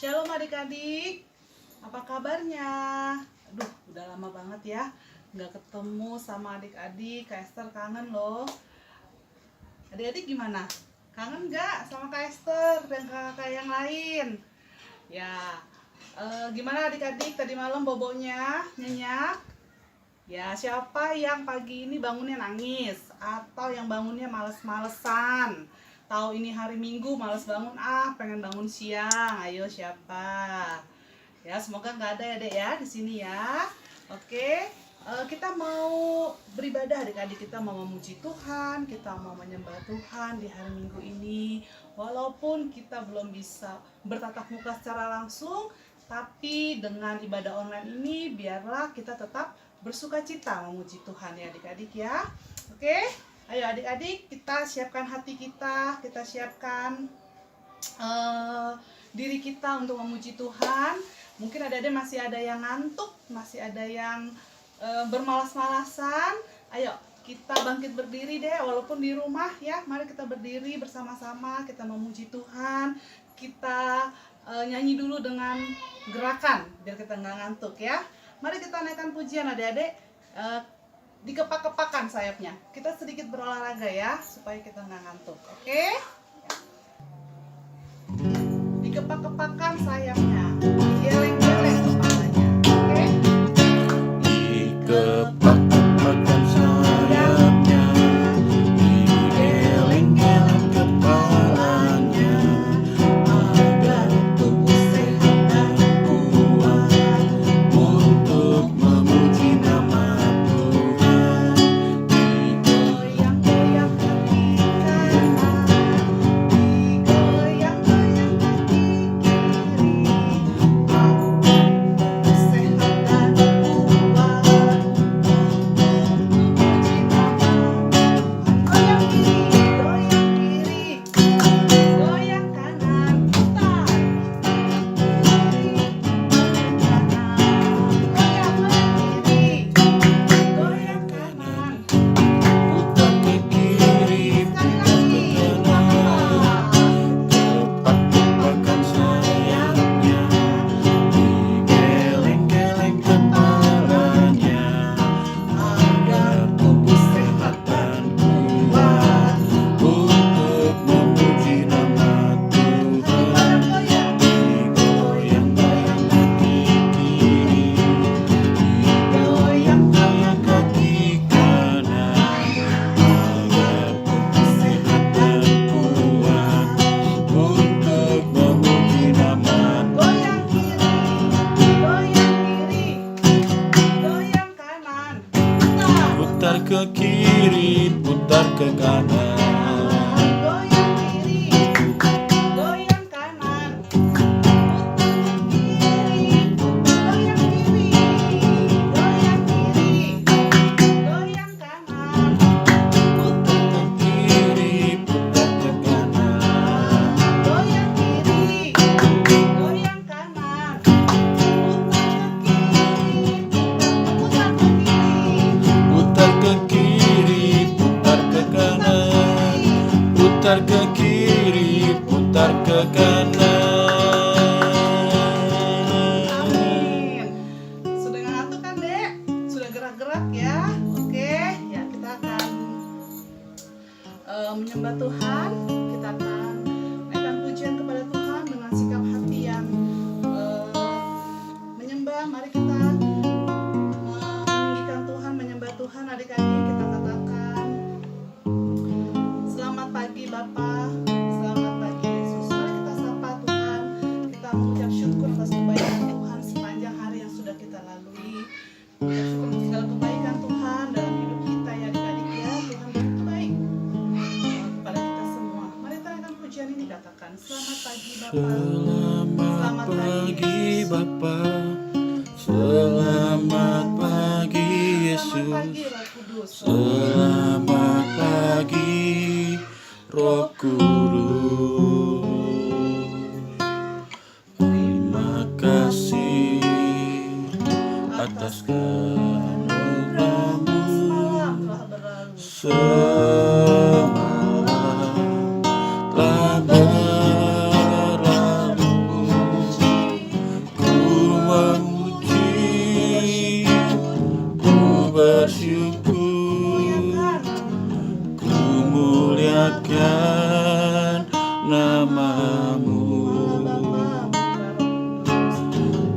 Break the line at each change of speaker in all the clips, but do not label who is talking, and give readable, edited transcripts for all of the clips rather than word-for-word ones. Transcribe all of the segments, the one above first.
Shalom adik-adik, apa kabarnya? Aduh, udah lama banget ya nggak ketemu sama adik-adik. Kak Esther kangen loh. Adik-adik gimana? Kangen nggak sama Kak Esther dan kakak yang lain? Ya, gimana adik-adik tadi malam bobonya nyenyak? Ya, siapa yang pagi ini bangunnya nangis? Atau yang bangunnya males-malesan? Tahu ini hari Minggu, males bangun, pengen bangun siang. Ayo siapa? Ya, semoga nggak ada ya dek ya di sini ya. Oke, kita mau beribadah adik-adik, kita mau memuji Tuhan, kita mau menyembah Tuhan di hari Minggu ini. Walaupun kita belum bisa bertatap muka secara langsung, tapi dengan ibadah online ini biarlah kita tetap bersukacita memuji Tuhan ya adik-adik ya. Oke, ayo adik-adik, kita siapkan hati kita siapkan diri kita untuk memuji Tuhan. Mungkin adik-adik masih ada yang ngantuk, masih ada yang bermalas-malasan. Ayo kita bangkit berdiri deh, walaupun di rumah ya. Mari kita berdiri bersama-sama, kita memuji Tuhan. Kita nyanyi dulu dengan gerakan biar kita nggak ngantuk ya. Mari kita naikkan pujian adik-adik, dikepak-kepakan sayapnya. Kita sedikit berolahraga ya, supaya kita nggak ngantuk. Oke? Dikepak-kepakan sayapnya, geleng-geleng kepalanya. Oke?
Dikepak-kepakan sayapnya, digeleng-geleng kepalanya,
agar tubuh sehat dan kuat
untuk memuji nama Tuhan.
digoyang-goyang kaki kanan, digoyang-goyang kaki kiri, tubuh sehat dan kuat untuk memuji nama Tuhan. Goyang kiri, goyang kanan, putar goyang kanan,
Putar ke kiri, putar ke kanan, kepak-kepakan sayapnya, digeleng-geleng kepalanya, agar tubuh sehat dan kuat untuk memuji nama Tuhan. Digoyang-goyang kaki kiri, digoyang-goyang kaki kanan, agar tubuh sehat dan kuat untuk memuji nama
goyang kiri, goyang kanan,
Putar ke kiri, putar ke kanan,
goyang kiri, goyang kanan, goyang kiri, goyang kanan,
putar ke kiri, putar ke kanan,
goyang kiri, goyang kanan,
putar ke kiri, putar ke kanan, putar ke kiri, putar ke kanan.
Amin. Sudah ngantuk kan dek? Sudah gerak-gerak ya? Oke, ya kita akan menyembah Tuhan. Kita akan naikkan pujian kepada Tuhan dengan sikap hati yang menyembah. Mari kita meninggikan Tuhan, menyembah Tuhan adik-adik. Kita katakan selamat pagi Bapa, selamat pagi Yesus. Mari kita sapa Tuhan. Kita mengucap syukur atas kebaikan Tuhan sepanjang hari yang sudah kita lalui. Mengucap syukur untuk segala kebaikan Tuhan dalam hidup kita ya adik-adik ya. Tuhan begitu baik kepada kita semua. Mari kita naikkan pujian ini, katakan selamat pagi Bapa.
Selamat pagi Bapa, selamat pagi
Selamat
Yesus,
pagi Roh Kudus.
selamat pagi Roh Kudus. Terima kasih atas anugerah-Mu.
Semalam telah berlalu.
Semalam telah berlalu,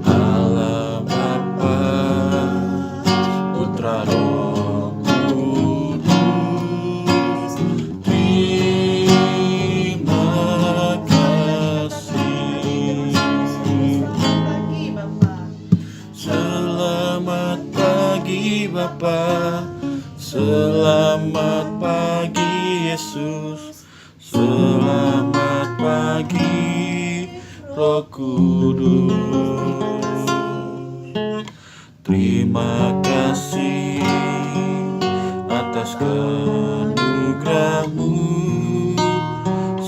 Allah Bapa, Putra Roh Kudus. Terima kasih. Selamat pagi Bapa, selamat pagi Yesus, selamat pagi Roh Kudus. Terima kasih atas anugerah-Mu.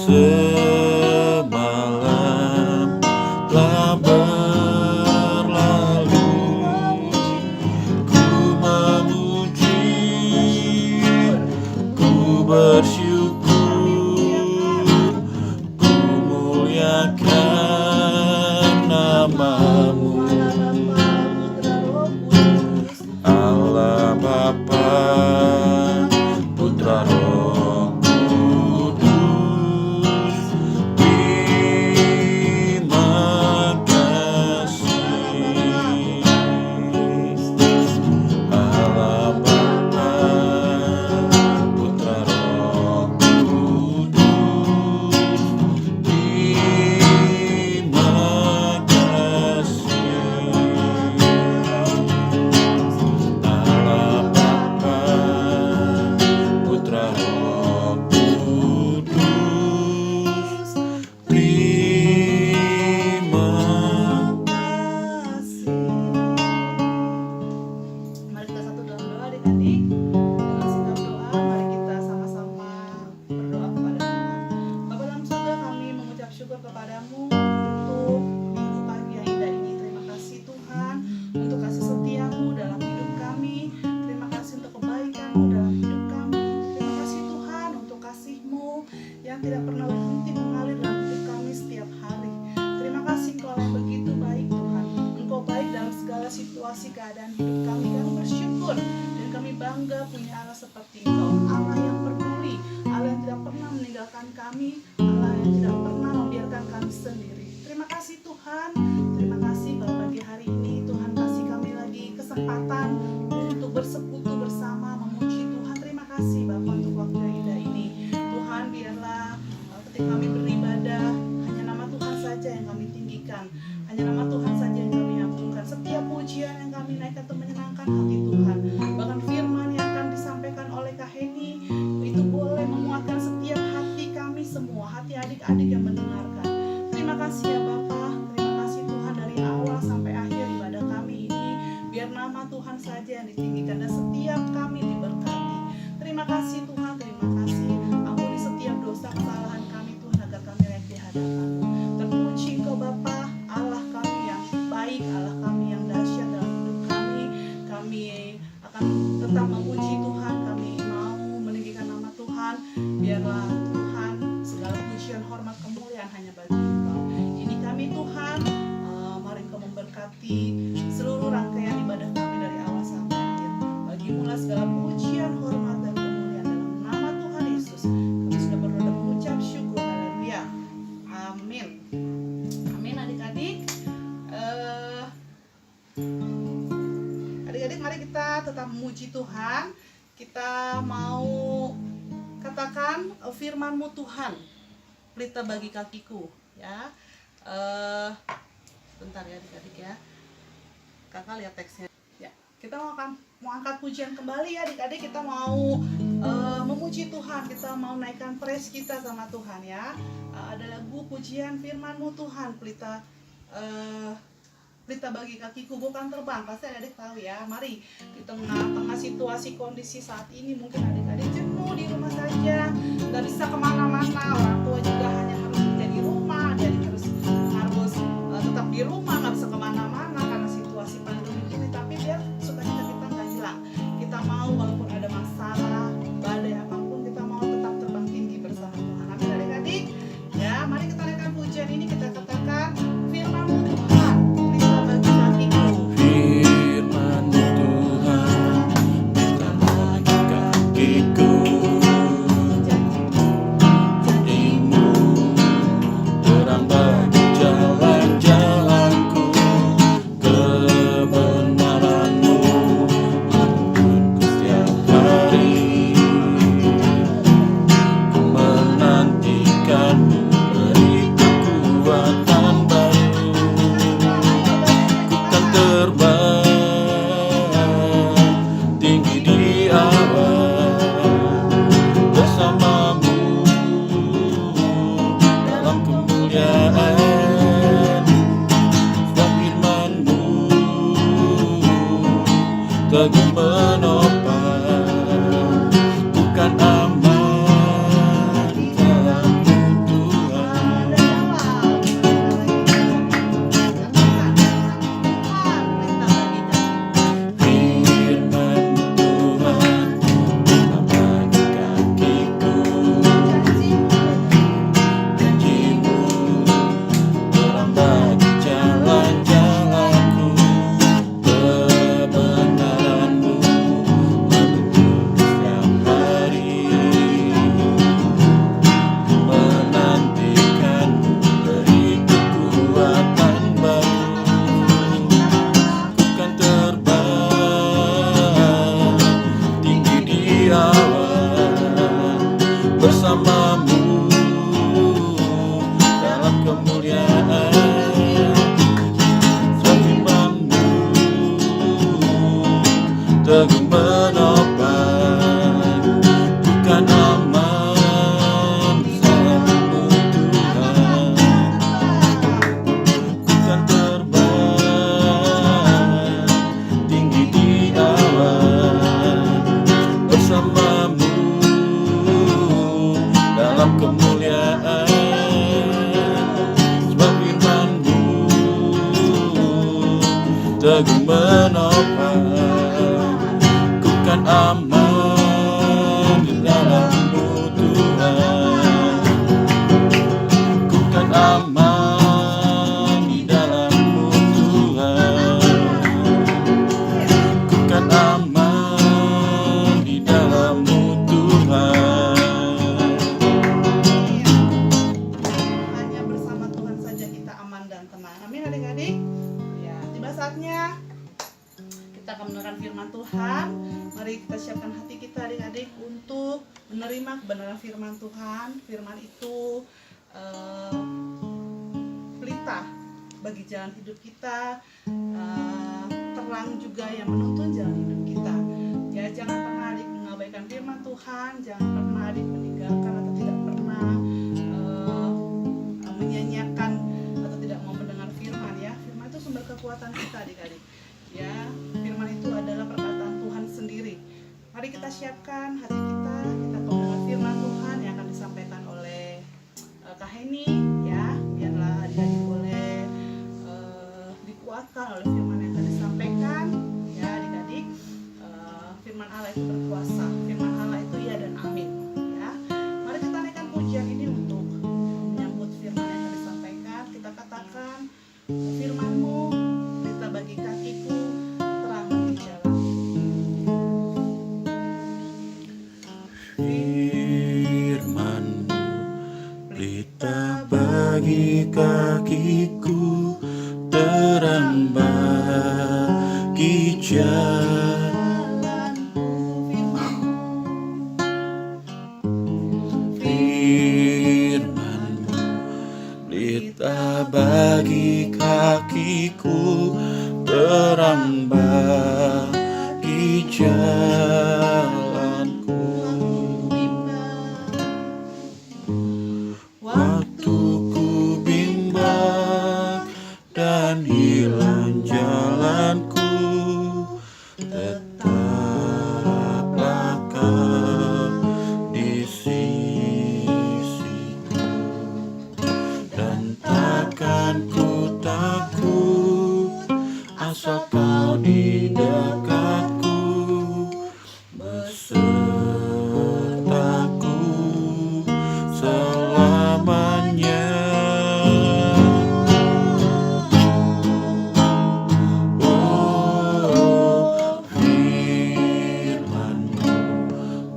Semalam telah berlalu, ku memuji, ku bersyukur, ku muliakan nama-Mu. Allah Bapa, Putra Roh Kudus. Terima kasih. Allah Bapa, Putra Roh Kudus. Terima kasih. Allah Bapa, Putra Roh Kudus. Terima
Mari kita satu dalam doa adik-adik. Dengan sikap doa, mari kita sama-sama berdoa kepada Tuhan. Bapa dalam surga, kami mengucap syukur kepadamu untuk minggu pagi yang indah ini. Terima kasih Tuhan untuk kasih setiamu dalam hidup kami. Terima kasih untuk kebaikanmu dalam hidup kami. Terima kasih Tuhan untuk kasih-Mu yang tidak pernah berhenti mengalir dalam hidup kami setiap hari. Terima kasih Engkau yang begitu baik Tuhan. Engkau baik dalam segala situasi keadaan hidup kami. Kami bersyukur dan kami bangga punya Allah seperti Engkau. Allah yang peduli, Allah yang tidak pernah meninggalkan kami, Allah yang tidak pernah membiarkan kami sendiri. Terima kasih Tuhan. Terima kasih kalau pagi hari ini Tuhan kasih kami lagi kesempatan untuk bersekutu bersama memuji Tuhan. Terima kasih Bapa untuk waktu yang indah ini. Tuhan biarlah ketika kami beribadah hanya nama Tuhan saja yang kami tinggikan, hanya nama Tuhan saja yang kami agungkan. Setiap pujian yang kami naikkan itu menyenangkan hati Tuhan. Bahkan firman yang akan disampaikan oleh Kak Heni itu boleh memuatkan setiap hati kami semua, hati adik-adik yang mendengarkan. Terima kasih ya Bapa. Terima kasih Tuhan dari awal sampai akhir ibadah kami ini. Biar nama Tuhan saja yang ditinggikan dan setiap kami diberkati. Terima kasih Tuhan, terima kasih. Ampuni setiap dosa kesalahan kami Tuhan agar kami layak di hadapan-Mu. Terpuji Engkau Bapa, Allah kami yang baik, Allah kami yang dahsyat dalam hidup kami. Kami akan tetap memuji Tuhan, kami mau meninggikan nama Tuhan. Biarlah Tuhan segala pujian, hormat, kemuliaan hanya bagi Engkau. Ini kami Tuhan, mari Engkau memberkati seluruh rangkaian ibadah kami dari awal sampai akhir. Bagimu lah segala pujian, hormat, dan kemuliaan dalam nama Tuhan Yesus. Kami sudah berdoa dan mengucap syukur. Haleluya. Amin. Amin adik-adik. Adik-adik mari kita tetap memuji Tuhan. Kita mau katakan firman-Mu Tuhan, pelita bagi kakiku, ya. Bentar ya adik-adik ya. Kakak lihat teksnya. Ya, kita mau angkat pujian kembali ya adik-adik. Kita mau memuji Tuhan, kita mau naikkan praise kita sama Tuhan ya. Ada lagu pujian firman-Mu Tuhan, pelita bagi kakiku bukan terbang. Pasti adik tahu ya. Mari di tengah-tengah situasi kondisi saat ini mungkin adik-adik jenuh di rumah saja, nggak bisa kemana-mana. Orang tua juga hanya harus kerja di rumah, jadi harus tetap di rumah, nggak bisa kemana-mana karena situasi pandemi ini. Tapi biar sukacita kita nggak hilang. Kita mau walaupun ada masalah, badai apapun, kita mau tetap terbang tinggi bersama Tuhan. Amin adik-adik. Ya, mari kita naikkan pujian ini, kita katakan firman-Mu Tuhan, pelita bagi kakiku.
Firman-Mu Tuhan, pelita bagi kakiku. Janji-Mu teguh menopang. Ku kan aman di dalam-Mu Tuhan. Ku kan aman di dalam-Mu Tuhan. Ku kan aman di dalam-Mu Tuhan.
Hanya bersama Tuhan saja kita aman dan tenang. Amin adik-adik. Ya, tiba saatnya kita akan mendengarkan firman Tuhan. Mari kita siapkan hati kita adik-adik untuk menerima kebenaran firman Tuhan. Firman itu pelita bagi jalan hidup kita, terang juga yang menuntun jalan hidup kita. Ya, jangan pernah adik mengabaikan firman Tuhan, jangan pernah adik meninggalkan atau tidak pernah menyanyiakan atau tidak mau mendengar firman ya. Firman itu sumber kekuatan kita adik-adik. Ya, firman itu adalah perkataan Tuhan sendiri. Mari kita siapkan hati kita akan mendengar firman Tuhan yang akan disampaikan oleh Kak Heni ya. Biarlah adik-adik boleh dikuatkan oleh firman yang akan disampaikan ya adik-adik. Firman Allah itu berkuasa, firman Allah itu ya dan amin ya. Mari kita naikkan pujian ini untuk menyambut firman yang akan disampaikan. Kita katakan, firman-Mu pelita bagi kakiku, terang bagi jalan.
Firman-Mu pelita bagi kakiku, terang bagi
Jalanku, firman-Mu.
Firman-Mu pelita bagi kakiku, terang bagi jalanku. Waktu ku bimbang dan hilang jalanku, tetaplah Kau di sisiku, dan takkan ku takut asal Kau di dekatku, besertaku selamanya. Oh, firman-Mu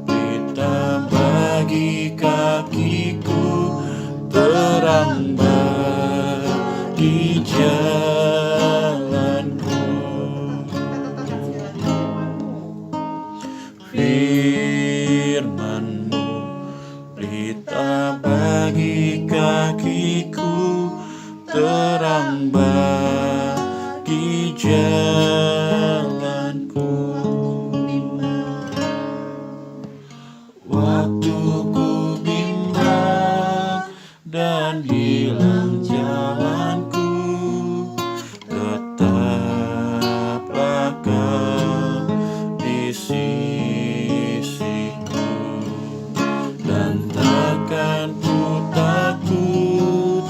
pelita bagi kakiku, terang bagi jalanku. Firman-Mu pelita bagi kakiku, terang bagi jalanku. Waktu ku bimbang dan hilang jalanku, tetaplah Kau di sisiku, dan takkan ku takut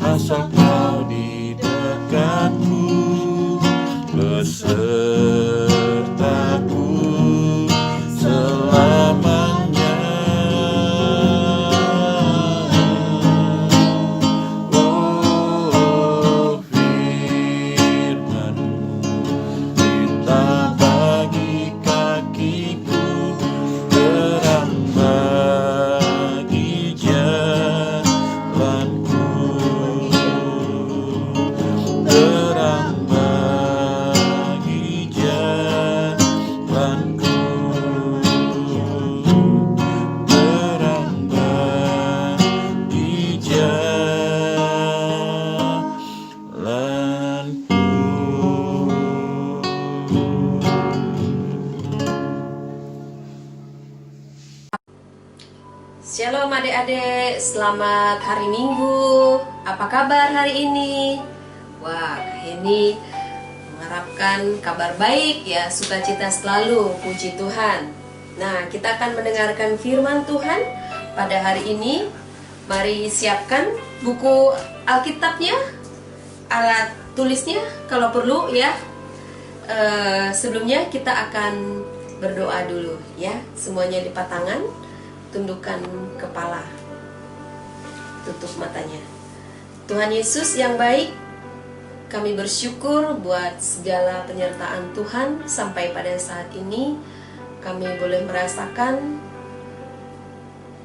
asal Kau di dekatku, besertaku selamanya. Oh, firman-Mu pelita bagi kakiku, terang bagi jalanku, terang bagi jalanku, terang bagi jalanku.
Shalom adik-adik, selamat hari Minggu. Apa kabar hari ini? Wah, ini mengharapkan kabar baik ya, sukacita selalu, puji Tuhan. Nah, kita akan mendengarkan firman Tuhan pada hari ini. Mari siapkan buku Alkitabnya, alat tulisnya kalau perlu ya. sebelumnya kita akan berdoa dulu ya. Semuanya lipat tangan, tundukkan kepala, tutup matanya. Tuhan Yesus yang baik, kami bersyukur buat segala penyertaan Tuhan sampai pada saat ini. Kami boleh merasakan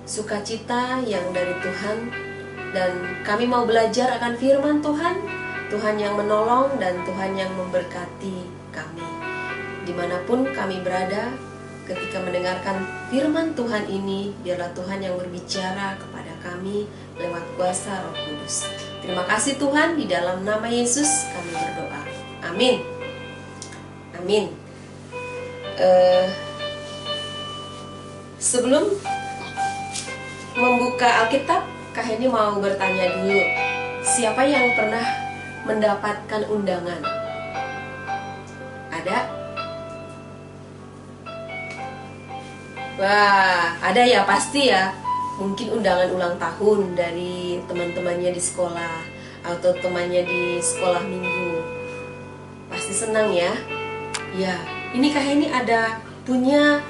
sukacita yang dari Tuhan, dan kami mau belajar akan firman Tuhan. Tuhan yang menolong dan Tuhan yang memberkati kami dimanapun kami berada. Ketika mendengarkan firman Tuhan ini, biarlah Tuhan yang berbicara kepada kami lewat kuasa Roh Kudus. Terima kasih Tuhan, di dalam nama Yesus kami berdoa. Amin. Amin. Sebelum membuka Alkitab, Kak Heni mau bertanya dulu, siapa yang pernah mendapatkan undangan? Ada? Wah, ada ya, pasti ya. Mungkin undangan ulang tahun dari teman-temannya di sekolah atau temannya di sekolah minggu. Pasti senang ya. Ya, ini Kak Heni ada punya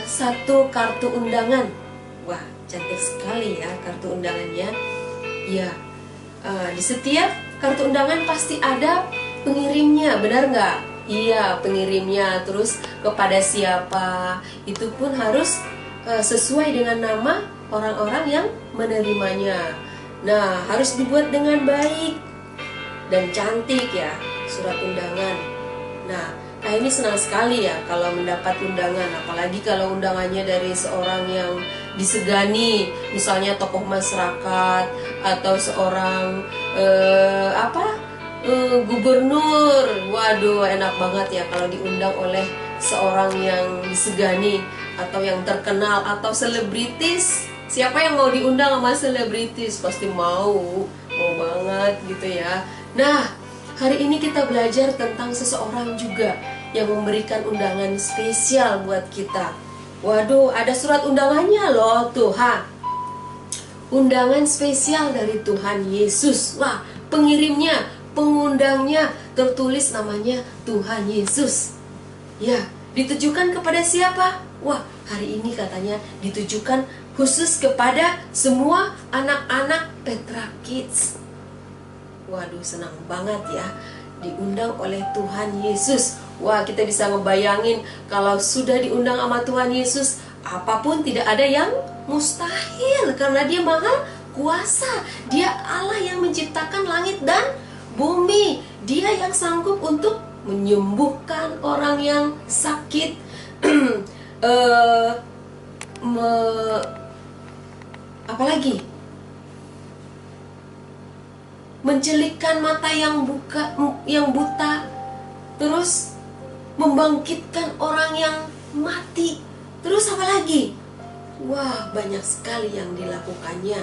satu kartu undangan. Wah, cantik sekali ya kartu undangannya. Ya, di setiap kartu undangan pasti ada pengirimnya, benar nggak? Iya, pengirimnya. Terus kepada siapa, itu pun harus sesuai dengan nama orang-orang yang menerimanya. Nah, harus dibuat dengan baik dan cantik ya surat undangan. Nah, Kak ini senang sekali ya kalau mendapat undangan, apalagi kalau undangannya dari seorang yang disegani, misalnya tokoh masyarakat atau seorang gubernur. Waduh, enak banget ya kalau diundang oleh seorang yang disegani atau yang terkenal atau selebritis. Siapa yang mau diundang sama selebritis? Pasti mau banget gitu ya. Nah, hari ini kita belajar tentang seseorang juga yang memberikan undangan spesial buat kita. Waduh, ada surat undangannya loh tuh, undangan spesial dari Tuhan Yesus. Wah, pengirimnya, pengundangnya tertulis namanya Tuhan Yesus. Ya, ditujukan kepada siapa? Wah, hari ini katanya ditujukan khusus kepada semua anak-anak Petra Kids. Waduh, senang banget ya diundang oleh Tuhan Yesus. Wah, kita bisa ngebayangin kalau sudah diundang sama Tuhan Yesus, apapun tidak ada yang mustahil karena Dia maha kuasa. Dia Allah yang menciptakan langit dan bumi. Dia yang sanggup untuk menyembuhkan orang yang sakit, apalagi mencelikkan mata yang buta, terus membangkitkan orang yang mati, terus apa lagi? Wah, banyak sekali yang dilakukannya.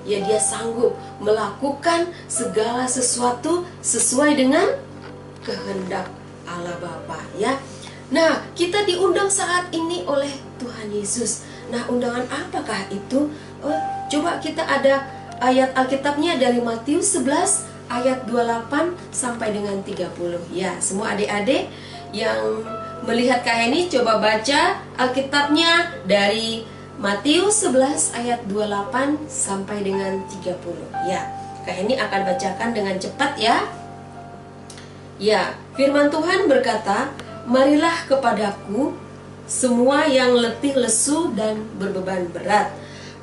Ya, Dia sanggup melakukan segala sesuatu sesuai dengan kehendak Allah Bapa ya. Nah, kita diundang saat ini oleh Tuhan Yesus. Nah, undangan apakah itu? Coba kita ada ayat Alkitabnya dari Matius 11 ayat 28 sampai dengan 30. Ya, semua adik-adik yang melihat Kak Heni coba baca Alkitabnya dari Matius 11 ayat 28 sampai dengan 30. Ya, Kak Heni akan bacakan dengan cepat ya. Ya, firman Tuhan berkata, "Marilah kepadaku semua yang letih lesu dan berbeban berat,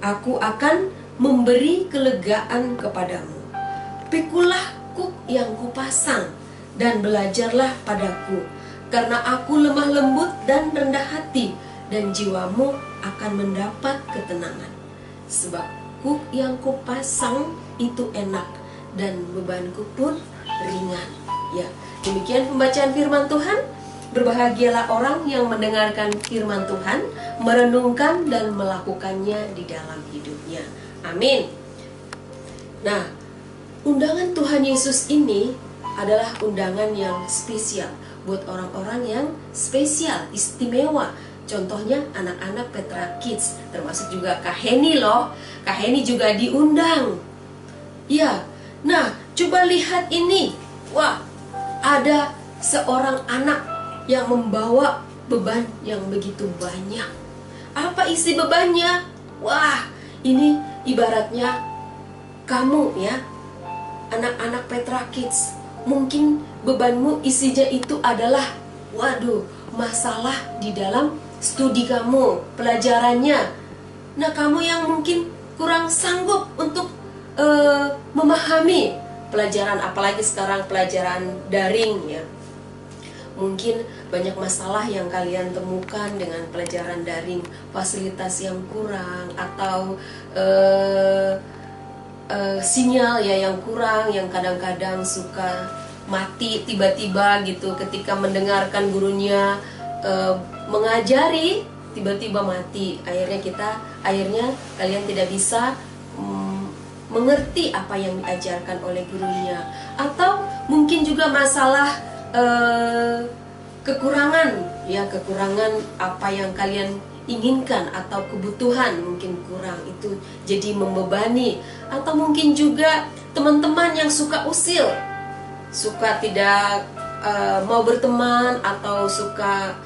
aku akan memberi kelegaan kepadamu. Pikulah kuk yang kupasang dan belajarlah padaku, karena aku lemah lembut dan rendah hati, dan jiwamu akan mendapat ketenangan. Sebab kuk yang kupasang itu enak dan bebanku pun ringan." Ya, demikian pembacaan firman Tuhan. Berbahagialah orang yang mendengarkan firman Tuhan, merenungkan dan melakukannya di dalam hidupnya. Amin. Nah, undangan Tuhan Yesus ini adalah undangan yang spesial buat orang-orang yang spesial, istimewa. Contohnya anak-anak Petra Kids, termasuk juga Kak Heni loh. Kak Heni juga diundang. Ya, nah coba lihat ini. Wah, ada seorang anak yang membawa beban yang begitu banyak. Apa isi bebannya? Wah, ini ibaratnya kamu ya, anak-anak Petra Kids. Mungkin bebanmu isinya itu adalah, waduh, masalah di dalam studi kamu, pelajarannya. Nah, kamu yang mungkin kurang sanggup untuk memahami pelajaran, apalagi sekarang pelajaran daring ya. Mungkin banyak masalah yang kalian temukan dengan pelajaran daring, fasilitas yang kurang, atau sinyal ya yang kurang, yang kadang-kadang suka mati tiba-tiba gitu ketika mendengarkan gurunya mengajari, tiba-tiba mati. Akhirnya kalian tidak bisa mengerti apa yang diajarkan oleh gurunya. Atau mungkin juga masalah kekurangan apa yang kalian inginkan, atau kebutuhan mungkin kurang, itu jadi membebani. Atau mungkin juga teman-teman yang suka usil, suka tidak mau berteman, atau suka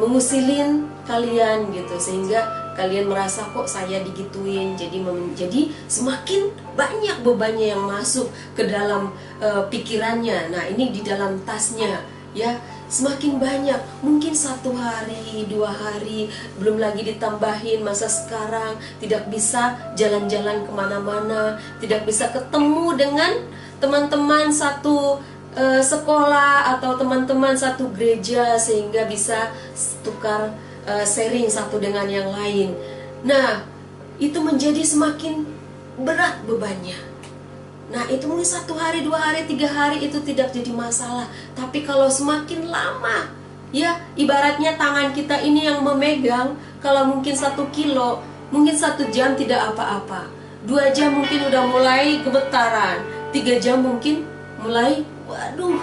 mengusilin kalian gitu, sehingga kalian merasa kok saya digituin, jadi semakin banyak bebannya yang masuk ke dalam pikirannya. Nah, ini di dalam tasnya ya, semakin banyak. Mungkin 1 hari, 2 hari, belum lagi ditambahin masa sekarang tidak bisa jalan-jalan kemana-mana, tidak bisa ketemu dengan teman-teman satu sekolah atau teman-teman satu gereja, sehingga bisa tukar sharing satu dengan yang lain. Nah, itu menjadi semakin berat bebannya. Nah, itu mungkin 1 hari, 2 hari, 3 hari itu tidak jadi masalah. Tapi kalau semakin lama, ya ibaratnya tangan kita ini yang memegang, kalau mungkin 1 kilo, mungkin 1 jam tidak apa-apa, 2 jam mungkin udah mulai gemetaran, 3 jam mungkin mulai, waduh,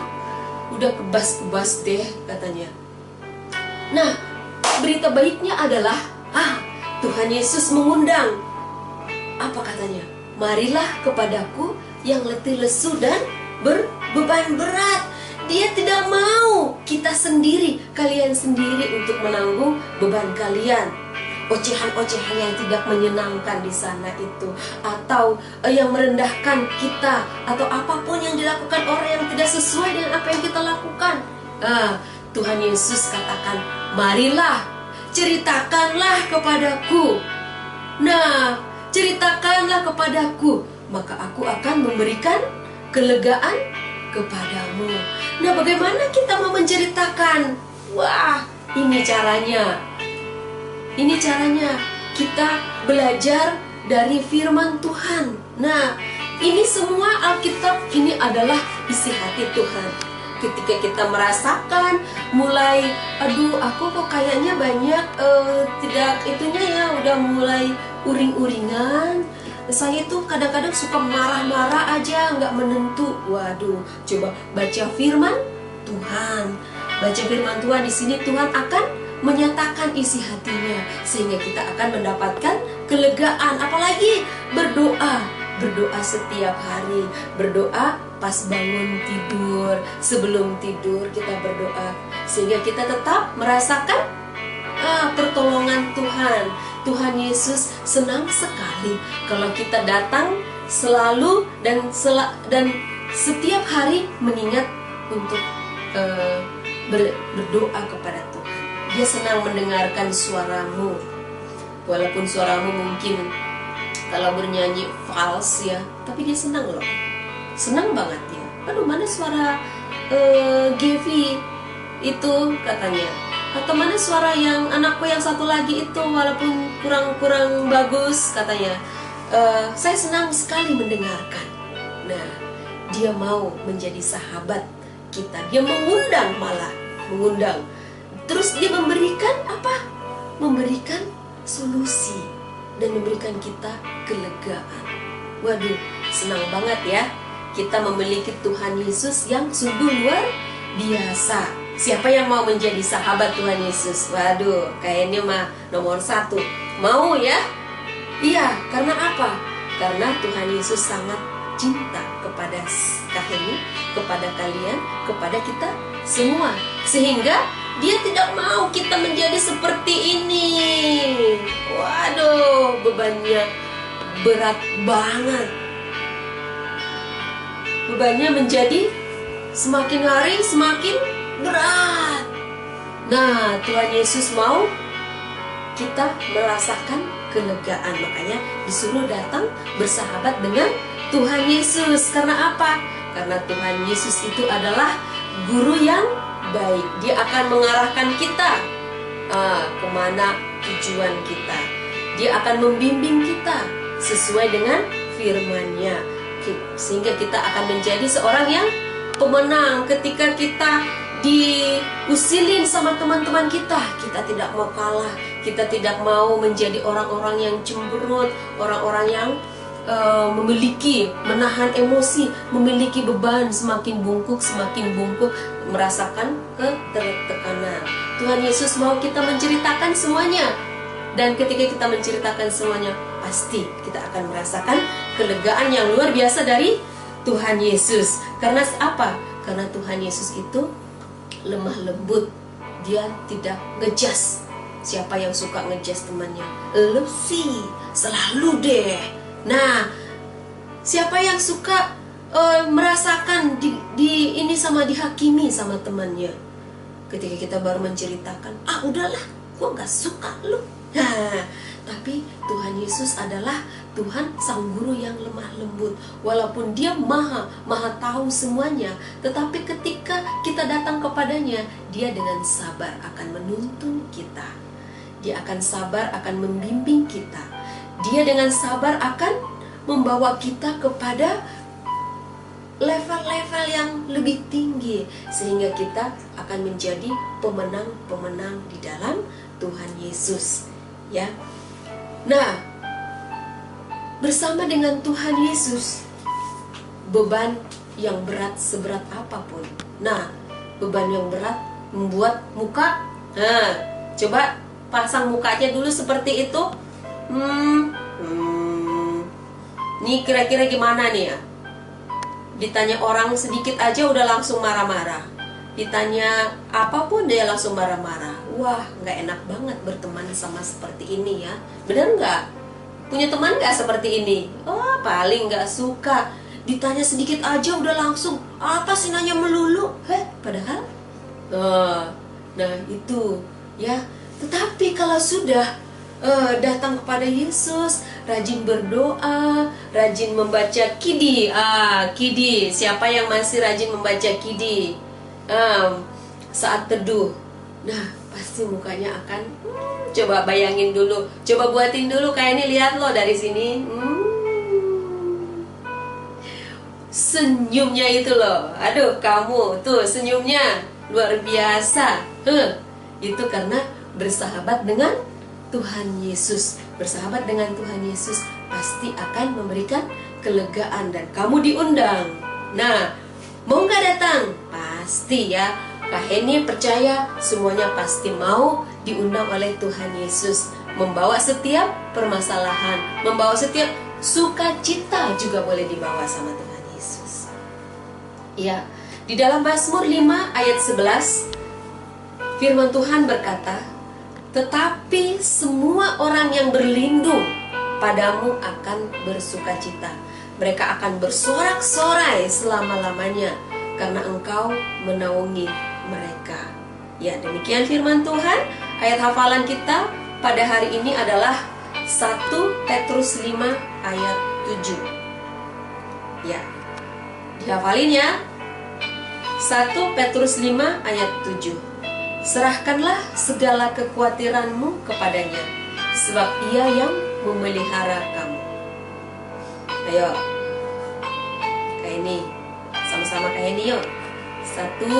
udah kebas-kebas deh katanya. Nah, berita baiknya adalah Tuhan Yesus mengundang. Apa katanya? Marilah kepadaku yang letih lesu dan berbeban berat. Dia tidak mau kita sendiri, kalian sendiri untuk menanggung beban kalian. Ocehan-ocehan yang tidak menyenangkan di sana itu, atau yang merendahkan kita, atau apapun yang dilakukan orang yang tidak sesuai dengan apa yang kita lakukan. Tuhan Yesus katakan, marilah, ceritakanlah kepadaku. Nah, ceritakanlah kepadaku, maka aku akan memberikan kelegaan kepadamu. Nah, bagaimana kita mau menceritakan? Wah, ini caranya. Ini caranya, kita belajar dari firman Tuhan. Nah, ini semua Alkitab ini adalah isi hati Tuhan. Ketika kita merasakan mulai, aduh aku kok kayaknya banyak tidak itunya ya, udah mulai uring-uringan, saya itu kadang-kadang suka marah-marah aja, nggak menentu. Waduh, coba baca firman Tuhan. Baca firman Tuhan, di sini Tuhan akan menyatakan isi hatinya, sehingga kita akan mendapatkan kelegaan. Apalagi berdoa setiap hari, berdoa pas bangun tidur, sebelum tidur kita berdoa, sehingga kita tetap merasakan pertolongan Tuhan. Tuhan Yesus senang sekali kalau kita datang selalu dan setiap hari mengingat untuk berdoa kepada Tuhan. Dia senang mendengarkan suaramu, walaupun suaramu mungkin kalau bernyanyi fals ya, tapi dia senang loh, senang banget ya. Aduh, mana suara Gevi itu katanya, atau mana suara yang anakku yang satu lagi itu, walaupun kurang bagus katanya. Saya senang sekali mendengarkan. Nah, dia mau menjadi sahabat kita, dia mengundang, malah mengundang. Terus dia memberikan apa? Memberikan solusi dan memberikan kita kelegaan. Waduh, senang banget ya kita memiliki Tuhan Yesus yang sungguh luar biasa. Siapa yang mau menjadi sahabat Tuhan Yesus? Waduh, kayaknya mah nomor 1. Mau ya? Iya, karena apa? Karena Tuhan Yesus sangat cinta kepada Kak Heni, kepada kalian, kepada kita semua, sehingga dia tidak mau kita menjadi seperti ini. Waduh, bebannya berat banget. Bebannya menjadi semakin hari semakin berat. Nah, Tuhan Yesus mau kita merasakan kelegaan. Makanya disuruh datang bersahabat dengan Tuhan Yesus. Karena apa? Karena Tuhan Yesus itu adalah guru yang baik. Dia akan mengarahkan kita kemana tujuan kita. Dia akan membimbing kita sesuai dengan firman-Nya, sehingga kita akan menjadi seorang yang pemenang. Ketika kita diusilin sama teman-teman kita tidak mau kalah, kita tidak mau menjadi orang-orang yang cemberut, orang-orang yang menahan emosi, memiliki beban, semakin bungkuk, merasakan ketekanan. Tuhan Yesus mau kita menceritakan semuanya. Dan ketika kita menceritakan semuanya, pasti kita akan merasakan kelegaan yang luar biasa dari Tuhan Yesus. Karena apa? Karena Tuhan Yesus itu lemah lembut. Dia tidak ngejas. Siapa yang suka ngejas temannya? Lu sih, selalu deh. Nah, siapa yang suka merasakan ini sama dihakimi sama temannya? Ketika kita baru menceritakan, udahlah, gua gak suka lu. Nah, tapi Tuhan Yesus adalah Tuhan sang guru yang lemah lembut. Walaupun dia maha tahu semuanya, tetapi ketika kita datang kepadanya, dia dengan sabar akan menuntun kita. Dia akan sabar akan membimbing kita. Dia dengan sabar akan membawa kita kepada level-level yang lebih tinggi, sehingga kita akan menjadi pemenang-pemenang di dalam Tuhan Yesus. Ya. Nah, bersama dengan Tuhan Yesus, beban yang berat seberat apapun. Nah, beban yang berat membuat muka. Nah, coba pasang mukanya dulu seperti itu. Nih kira-kira gimana nih ya? Ditanya orang sedikit aja udah langsung marah-marah. Ditanya apapun dia langsung marah-marah. Wah, gak enak banget berteman sama seperti ini ya. Bener gak? Punya teman gak seperti ini? Oh, paling gak suka. Ditanya sedikit aja udah langsung, apa sih nanya melulu? Padahal nah itu ya. Tetapi kalau sudah datang kepada Yesus, rajin berdoa, rajin membaca kidi. Kidi, siapa yang masih rajin membaca kidi saat teduh? Nah, pasti mukanya akan coba bayangin dulu, coba buatin dulu kayak ini, lihat loh dari sini. Senyumnya itu loh, aduh kamu tuh senyumnya luar biasa. Itu karena bersahabat dengan Tuhan Yesus. Bersahabat dengan Tuhan Yesus pasti akan memberikan kelegaan dan kamu diundang. Nah, mau gak datang? Pasti ya. Kak Heni percaya semuanya pasti mau diundang oleh Tuhan Yesus. Membawa setiap permasalahan, membawa setiap sukacita juga boleh dibawa sama Tuhan Yesus. Ya, di dalam Mazmur 5 ayat 11 firman Tuhan berkata, tetapi semua orang yang berlindung padamu akan bersukacita. Mereka akan bersorak-sorai selama-lamanya karena engkau menaungi mereka. Ya, demikian firman Tuhan. Ayat hafalan kita pada hari ini adalah 1 Petrus 5 ayat 7. Ya, dihafalin ya. 1 Petrus 5 ayat 7. Serahkanlah segala kekhawatiranmu kepadanya, sebab ia yang memelihara kamu. Ayo, kayak ini, sama-sama kayak ini yuk. 1,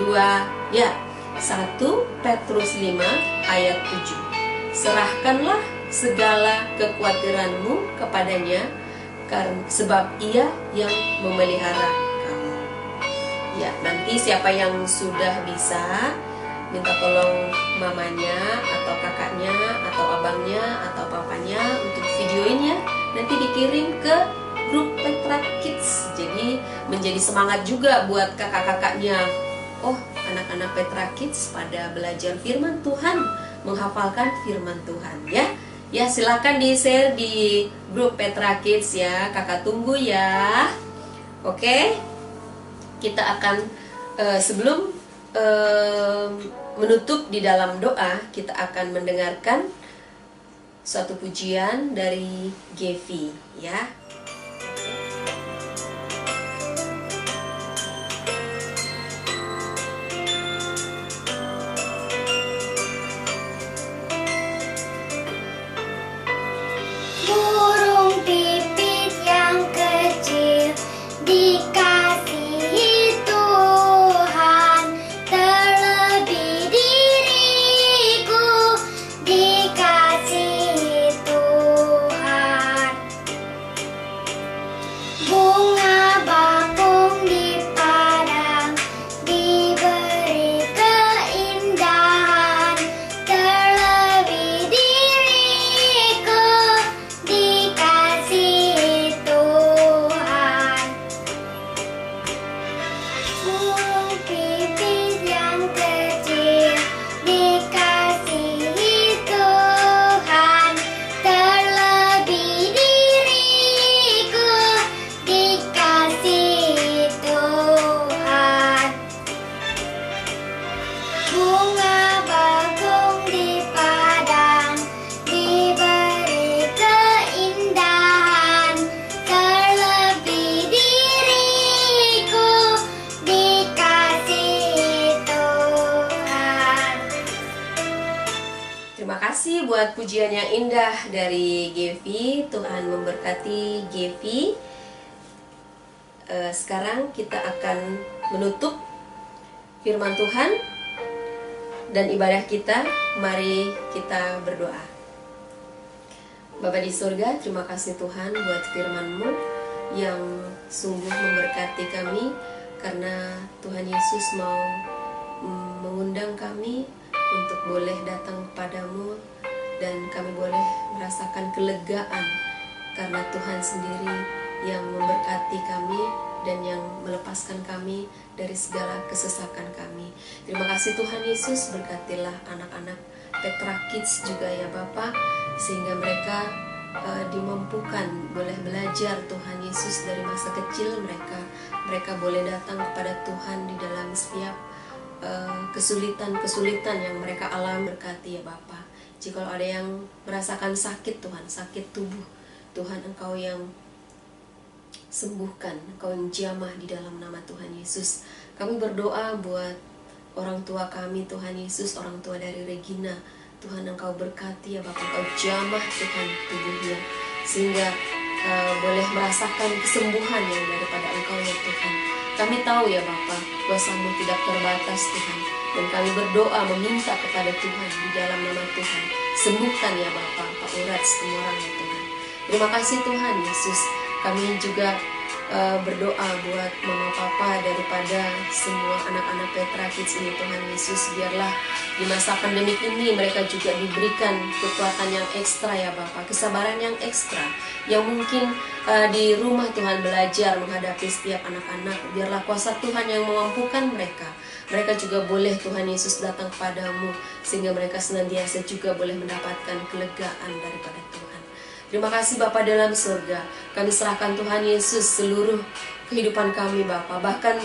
2, ya. 1 Petrus 5 ayat 7. Serahkanlah segala kekhawatiranmu kepadanya, sebab ia yang memelihara kamu. Ya, nanti siapa yang sudah bisa, minta tolong mamanya atau kakaknya atau abangnya atau papanya untuk videoin ya. Nanti dikirim ke grup Petra Kids. Jadi menjadi semangat juga buat kakak-kakaknya. Oh, anak-anak Petra Kids pada belajar firman Tuhan, menghafalkan firman Tuhan ya. Ya, silakan di-share di grup Petra Kids ya. Kakak tunggu ya. Oke. Kita akan sebelum menutup di dalam doa, kita akan mendengarkan suatu pujian dari Gevi ya.
Burung pipit yang kecil dikasihi Tuhan, terlebih diriku dikasihi Tuhan. Bunga bakung di padang diberi keindahan, terlebih diriku dikasihi Tuhan. Burung pipit yang kecil dikasihi Tuhan, terlebih diriku dikasihi Tuhan. Bunga bakung di padang diberi keindahan, terlebih diriku dikasihi Tuhan.
Terima kasih buat pujian yang indah dari Gevi. Tuhan memberkati Gevi. Sekarang kita akan menutup firman Tuhan dan ibadah kita. Mari kita berdoa. Bapa di surga, terima kasih Tuhan buat firman-Mu yang sungguh memberkati kami, karena Tuhan Yesus mau mengundang kami untuk boleh datang kepadamu, dan kami boleh merasakan kelegaan karena Tuhan sendiri yang memberkati kami dan yang melepaskan kami dari segala kesesakan kami. Terima kasih Tuhan Yesus, berkatilah anak-anak Petra Kids juga ya Bapa, sehingga mereka dimampukan boleh belajar Tuhan Yesus dari masa kecil mereka. Mereka boleh datang kepada Tuhan di dalam setiap kesulitan-kesulitan yang mereka alami. Berkati ya Bapa. Jika ada yang merasakan sakit Tuhan, sakit tubuh, Tuhan Engkau yang sembuhkan, Engkau yang jamah di dalam nama Tuhan Yesus. Kami berdoa buat orang tua kami Tuhan Yesus, orang tua dari Regina. Tuhan Engkau berkati ya Bapak, Engkau jamah Tuhan tubuhnya, sehingga boleh merasakan kesembuhan yang daripada Engkau ya Tuhan. Kami tahu ya Bapak, kuasa-Mu tidak terbatas Tuhan, dan kami berdoa meminta kepada Tuhan di dalam nama Tuhan. Sembuhkan ya Bapak, Pak Urat semua orang ya Tuhan. Terima kasih Tuhan Yesus. Kami juga berdoa buat mama papa daripada semua anak-anak Petra Kids ini Tuhan Yesus. Biarlah di masa pandemik ini mereka juga diberikan kekuatan yang ekstra ya Bapak, kesabaran yang ekstra, yang mungkin di rumah Tuhan belajar menghadapi setiap anak-anak. Biarlah kuasa Tuhan yang memampukan mereka. Mereka juga boleh Tuhan Yesus datang kepadamu, sehingga mereka senantiasa juga boleh mendapatkan kelegaan daripada Tuhan. Terima kasih Bapa dalam surga. Kami serahkan Tuhan Yesus seluruh kehidupan kami Bapa. Bahkan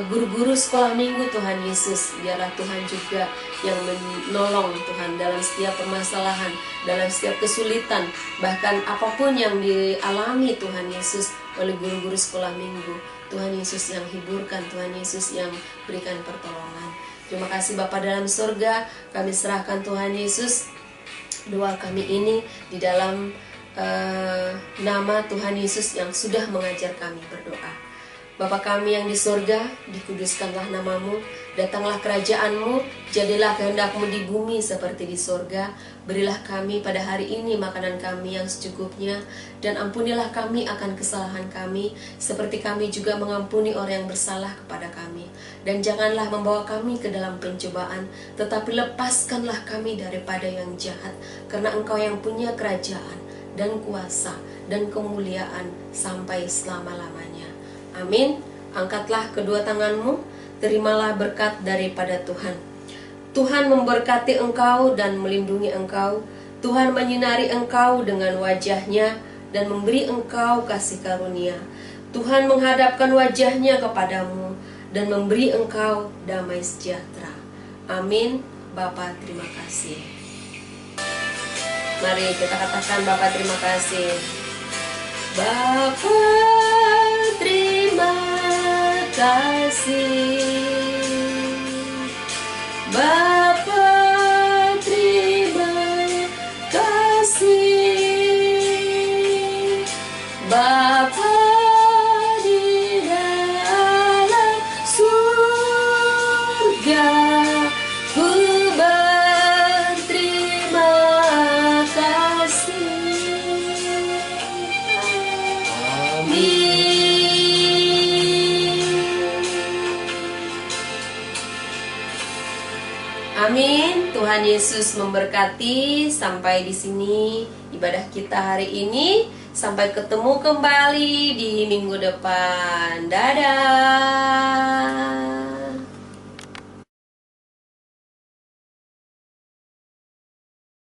guru-guru sekolah minggu Tuhan Yesus. Biarlah Tuhan juga yang menolong Tuhan dalam setiap permasalahan, dalam setiap kesulitan. Bahkan apapun yang dialami Tuhan Yesus oleh guru-guru sekolah minggu. Tuhan Yesus yang hiburkan, Tuhan Yesus yang berikan pertolongan. Terima kasih Bapa dalam surga. Kami serahkan Tuhan Yesus doa kami ini di dalam nama Tuhan Yesus yang sudah mengajar kami berdoa. Bapa kami yang di surga, dikuduskanlah namamu, datanglah kerajaan-Mu, jadilah kehendak-Mu di bumi seperti di surga. Berilah kami pada hari ini makanan kami yang secukupnya, dan ampunilah kami akan kesalahan kami, seperti kami juga mengampuni orang yang bersalah kepada kami. Dan janganlah membawa kami ke dalam pencobaan, tetapi lepaskanlah kami daripada yang jahat, karena Engkau yang punya kerajaan dan kuasa dan kemuliaan sampai selama-lamanya. Amin. Angkatlah kedua tanganmu, terimalah berkat daripada Tuhan. Tuhan memberkati engkau dan melindungi engkau. Tuhan menyinari engkau dengan wajah-Nya dan memberi engkau kasih karunia. Tuhan menghadapkan wajah-Nya kepadamu dan memberi engkau damai sejahtera. Amin. Bapa, terima kasih. Mari kita katakan, Bapa, terima kasih. Bapa, terima kasih. Bapa, terima kasih. Bapa di dalam surga, ku berterima kasih. Amin. Tuhan Yesus memberkati. Sampai di sini ibadah kita hari ini. Sampai ketemu kembali di minggu depan. Dadah.